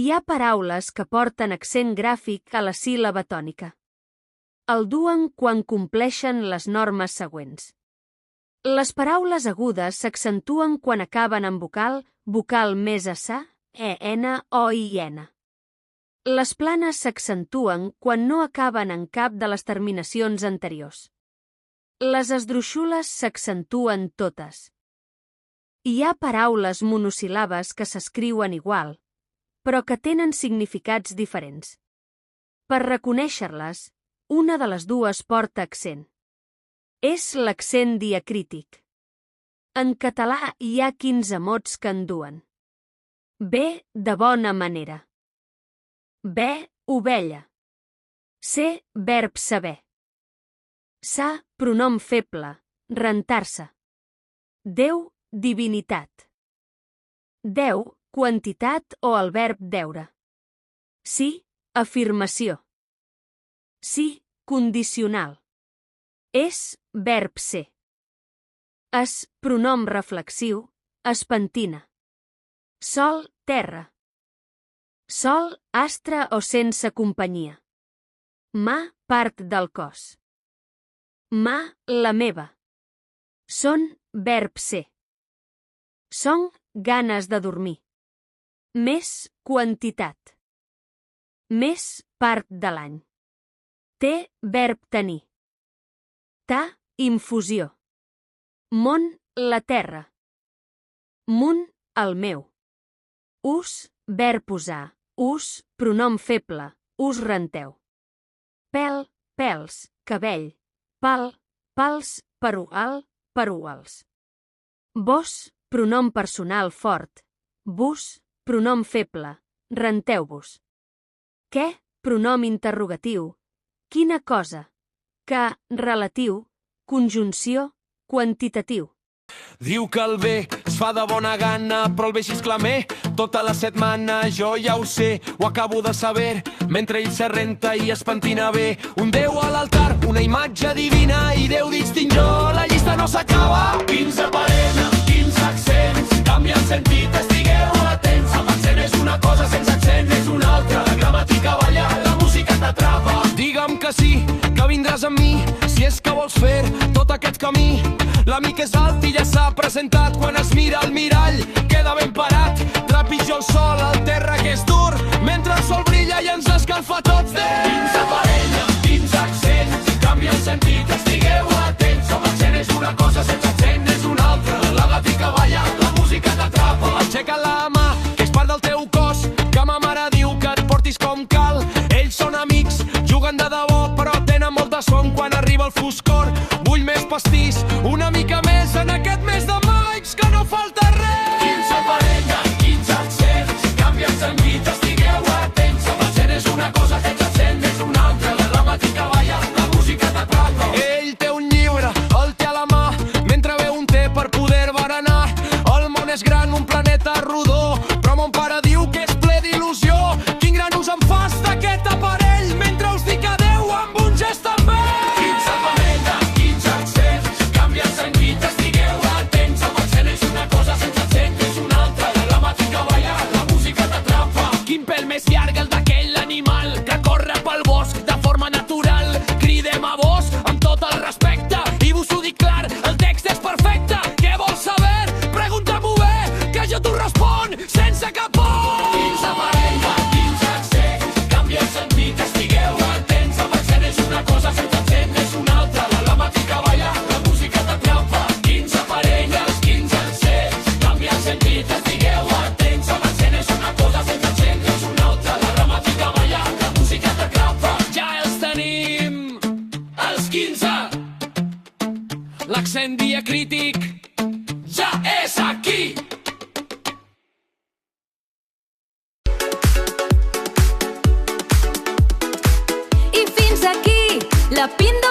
Hi ha paraules que porten accent gràfic a la síl·laba tònica. El duen quan compleixen les normes següents. Les paraules agudes s'accentuen quan acaben en vocal més asa, en o in. Les planes s'accentuen quan no acaben en cap de les terminacions anteriors. Les esdrúixoles s'accentuen totes. Hi ha paraules monosil·labes que s'escriuen igual, però que tenen significats diferents. Per reconèixer-les, una de les dues porta accent. És l'accent diacrític. En català hi ha 15 mots que en duen. B, de bona manera. B, ovella. C, verb saber. Sa, pronom feble, rentar-se. Déu, divinitat. Deu, quantitat o el verb deure. Sí, afirmació. Sí, condicional. És, verb ser. Es, pronom reflexiu, es pentina. Sol, terra. Sol, astre o sense companyia. Mà, part del cos. Mà, la meva. Són, verb ser. Son, ganes de dormir. Més, quantitat. Més, part de l'any. Té, verb tenir. Ta, infusió. Món, la terra. Munt, el meu. Us, verb usar. Us, pronom feble. Us renteu. Pèl, pèls, cabell. Pal, pals, peruals. Vos, pronom personal fort. Vos, pronom feble. Renteu-vos. Què, pronom interrogatiu. Quina cosa? Que, relatiu. Conjunció, quantitatiu. Diu que el bé es fa de bona gana, però el bé xisclamer tota la setmana. Jo ja ho sé, ho acabo de saber, mentre ell se renta i es pentina bé. Un Déu a l'altar, una imatge divina, i Déu distingó, la llista no s'acaba. 15 parelles, 15 accents, canvia el sentit, estigueu atents. Amb accent és una cosa, sense accent és una altra. La gramàtica balla, la música t'atrapa. Digue'm que sí, que vindràs amb mi, si és que vols fer tot aquest camí. L'amic és alt i ja s'ha presentat, quan es mira al mirall queda ben parat. Trepitja el sol al terra que és dur, mentre el sol brilla i ens escalfa tots dins. 15 parelles, 15 accents, canvia el sentit, estigueu atents. Amb accent és una cosa, sense accent és una altra. La gàtica balla, la música t'atrapa. Aixeca la mà, que és part del teu cos, que ma mare diu que et portis com cal. Ells són amics, juguen de debò, però tenen molt de son quan arriba el foscor. Vull més pastís, una mica més en aquest mes de maig, que no falta res. 15 parelles, 15 accents, canvia el sentit, estigueu atents. Amb accent és una cosa, sense accent és una altra. La gramàtica balla, la música t'atrapa. Ell té un llibre, el té a la mà, mentre beu un té per poder berenar. El món és gran, un planeta rodó, però mon pare diu que és ple d'il·lusió. Quin gran ús em fas d'aquest aparell, mentre us dic adeu amb un gest també. 15 parelles, 15 accents, canvia el sentit, estigueu atents. Amb accent és una cosa, sense accent és una altra. La gramàtica balla, la música t'atrapa. Quin pèl més llarg el d'aquell animal que corre pel bosc de forma natural. Cridem a vos amb tot el respecte i vos ho dic clar, el text és perfecte. Què vols saber? Pregunta-m'ho bé, que jo t'ho respon sense cap por. 15 parelles, 15 accents, canvia el sentit, estigueu atents. Amb accent és una cosa, sense accent és una altra. La gramàtica balla, la música t'atrapa. 15 parelles, 15 accents, canvia el sentit, estigueu atents. Amb accent és una cosa, sense accent és una altra. La gramàtica balla, la música t'atrapa. Ja els tenim, els 15. L'accent diacrític ja és aquí. I fins aquí la Pinta